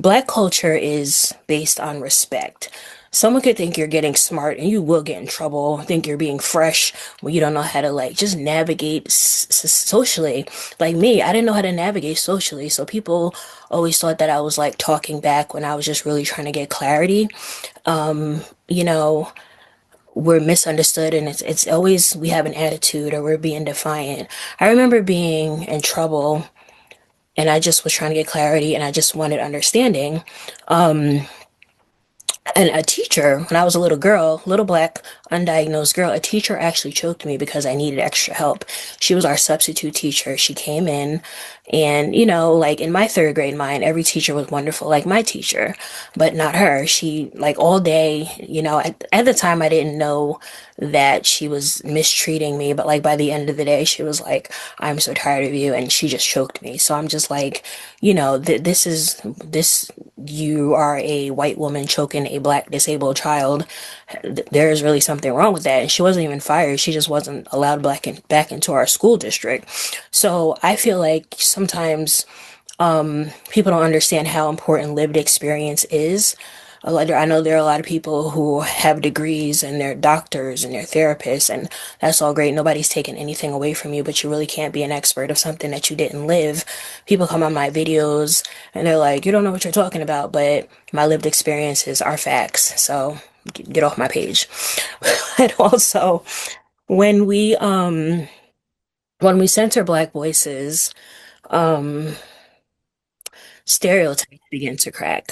Black culture is based on respect. Someone could think you're getting smart and you will get in trouble, think you're being fresh when you don't know how to like just navigate socially. Like me, I didn't know how to navigate socially, so people always thought that I was like talking back when I was just really trying to get clarity. You know, we're misunderstood and it's always we have an attitude or we're being defiant. I remember being in trouble and I just was trying to get clarity and I just wanted understanding. And a teacher, when I was a little girl, little black undiagnosed girl, a teacher actually choked me because I needed extra help. She was our substitute teacher. She came in and, like in my third grade mind, every teacher was wonderful, like my teacher, but not her. She, like all day, at the time I didn't know that she was mistreating me, but like by the end of the day, she was like, I'm so tired of you. And she just choked me. So I'm just like, this, you are a white woman choking a black disabled child. There is really something wrong with that. And she wasn't even fired. She just wasn't allowed back into our school district. So I feel like sometimes people don't understand how important lived experience is. I know there are a lot of people who have degrees and they're doctors and they're therapists, and that's all great. Nobody's taking anything away from you, but you really can't be an expert of something that you didn't live. People come on my videos and they're like, you don't know what you're talking about, but my lived experiences are facts. So get off my page. And also, when we um when we center Black voices, um stereotypes begin to crack.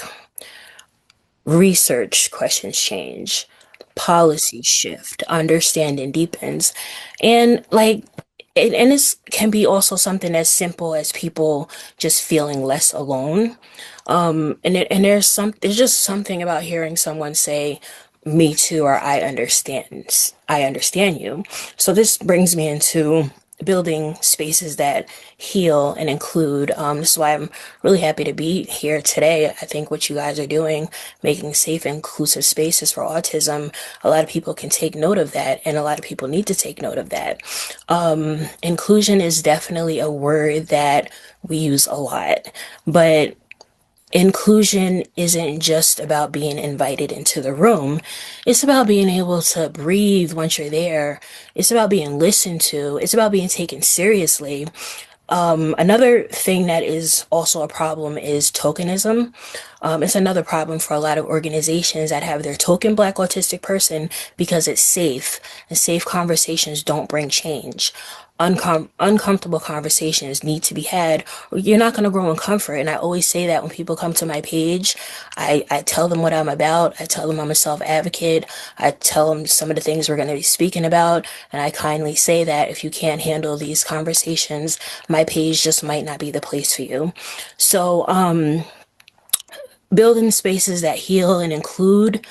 Research questions change, policies shift, understanding deepens, and this can be also something as simple as people just feeling less alone. And there's just something about hearing someone say, "Me too," or I understand you." So this brings me into building spaces that heal and include. This is why I'm really happy to be here today. I think what you guys are doing, making safe, inclusive spaces for autism, a lot of people can take note of that, and a lot of people need to take note of that. Inclusion is definitely a word that we use a lot, but inclusion isn't just about being invited into the room. It's about being able to breathe once you're there. It's about being listened to. It's about being taken seriously. Another thing that is also a problem is tokenism. It's another problem for a lot of organizations that have their token Black autistic person because it's safe, and safe conversations don't bring change. Uncomfortable conversations need to be had, or you're not going to grow in comfort. And I always say that when people come to my page, I tell them what I'm about. I tell them I'm a self-advocate. I tell them some of the things we're going to be speaking about. And I kindly say that if you can't handle these conversations, my page just might not be the place for you. So, building spaces that heal and include,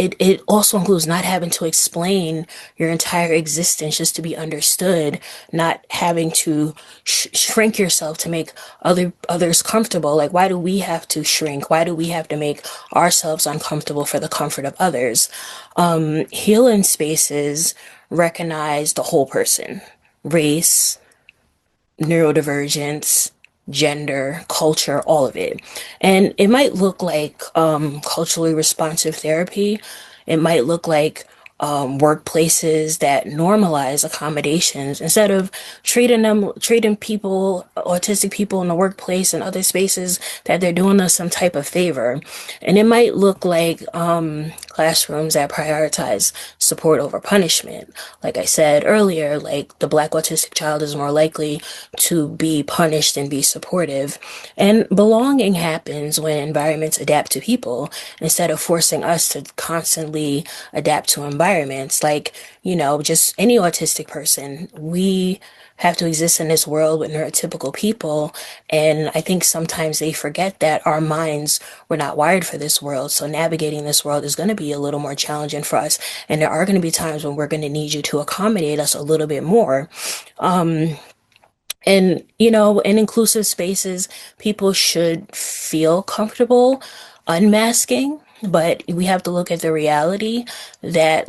it also includes not having to explain your entire existence just to be understood, not having to shrink yourself to make others comfortable. Like, why do we have to shrink? Why do we have to make ourselves uncomfortable for the comfort of others? Healing spaces recognize the whole person, race, neurodivergence, gender, culture, all of it. And it might look like culturally responsive therapy. It might look like workplaces that normalize accommodations instead of treating people, autistic people in the workplace and other spaces that they're doing us some type of favor. And it might look like classrooms that prioritize support over punishment. Like I said earlier, like the Black autistic child is more likely to be punished than be supportive. And belonging happens when environments adapt to people instead of forcing us to constantly adapt to environments. Like, just any autistic person, we have to exist in this world with neurotypical people. And I think sometimes they forget that our minds were not wired for this world. So navigating this world is going to be a little more challenging for us. And there are going to be times when we're going to need you to accommodate us a little bit more. And, in inclusive spaces, people should feel comfortable unmasking, but we have to look at the reality that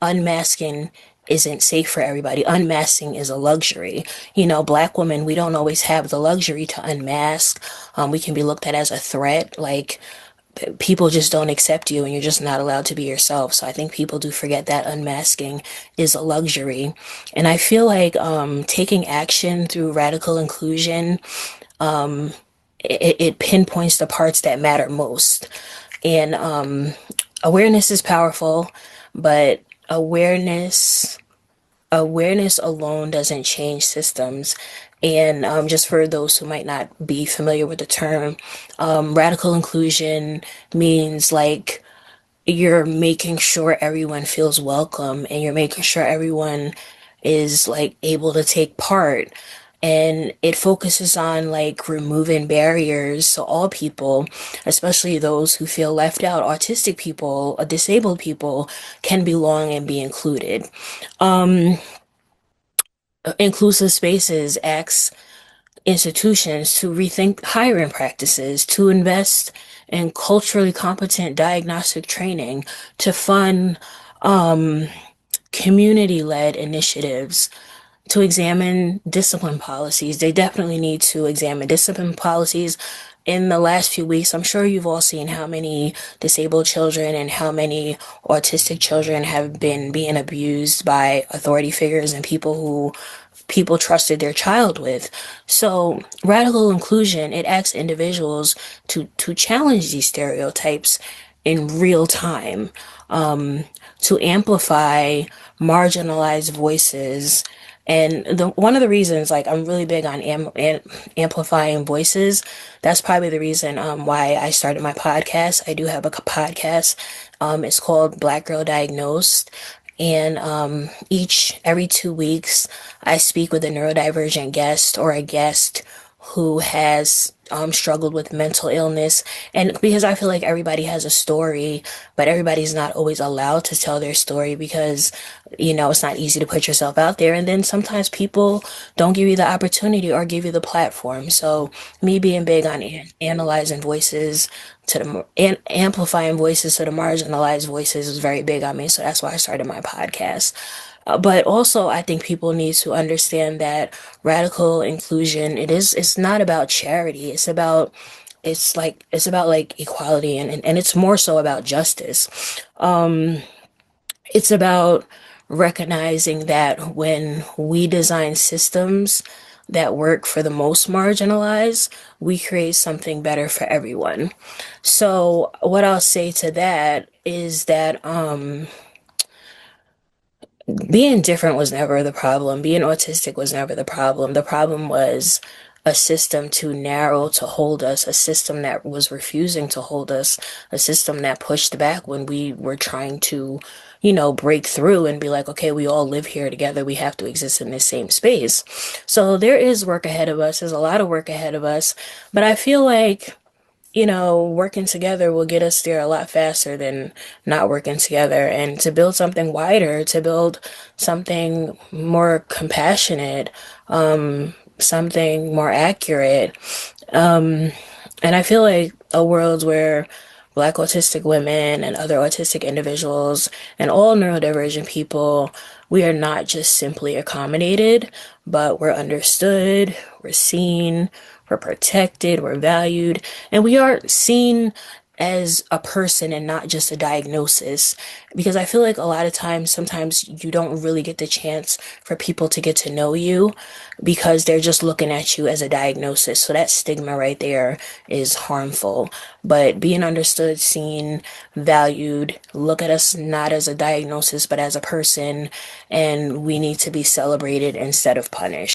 unmasking isn't safe for everybody. Unmasking is a luxury. You know, Black women, we don't always have the luxury to unmask. We can be looked at as a threat. Like, people just don't accept you and you're just not allowed to be yourself. So I think people do forget that unmasking is a luxury. And I feel like taking action through radical inclusion, it pinpoints the parts that matter most. And awareness is powerful, but awareness alone doesn't change systems. And just for those who might not be familiar with the term, radical inclusion means like you're making sure everyone feels welcome and you're making sure everyone is like able to take part. And it focuses on like removing barriers so all people, especially those who feel left out, autistic people, disabled people, can belong and be included. Inclusive spaces asks institutions to rethink hiring practices, to invest in culturally competent diagnostic training, to fund community-led initiatives, to examine discipline policies. They definitely need to examine discipline policies. In the last few weeks, I'm sure you've all seen how many disabled children and how many autistic children have been being abused by authority figures and people who people trusted their child with. So radical inclusion, it asks individuals to challenge these stereotypes in real time, to amplify marginalized voices. And one of the reasons, like, I'm really big on amplifying voices. That's probably the reason why I started my podcast. I do have a podcast. It's called Black Girl Diagnosed. And every 2 weeks, I speak with a neurodivergent guest or a guest who has struggled with mental illness. And because I feel like everybody has a story, but everybody's not always allowed to tell their story because, it's not easy to put yourself out there. And then sometimes people don't give you the opportunity or give you the platform. So me being big on analyzing voices and amplifying voices to the marginalized voices is very big on me. So that's why I started my podcast. But also, I think people need to understand that radical inclusion, it's not about charity. It's about like equality and it's more so about justice. It's about recognizing that when we design systems that work for the most marginalized, we create something better for everyone. So what I'll say to that is that being different was never the problem. Being autistic was never the problem. The problem was a system too narrow to hold us, a system that was refusing to hold us, a system that pushed back when we were trying to, break through and be like, okay, we all live here together. We have to exist in this same space. So there is work ahead of us. There's a lot of work ahead of us. But I feel like working together will get us there a lot faster than not working together. And to build something wider, to build something more compassionate, something more accurate. And I feel like a world where Black autistic women and other autistic individuals and all neurodivergent people, we are not just simply accommodated, but we're understood, we're seen, we're protected, we're valued, and we are seen as a person and not just a diagnosis. Because I feel like a lot of times, sometimes you don't really get the chance for people to get to know you because they're just looking at you as a diagnosis. So that stigma right there is harmful. But being understood, seen, valued, look at us not as a diagnosis, but as a person, and we need to be celebrated instead of punished.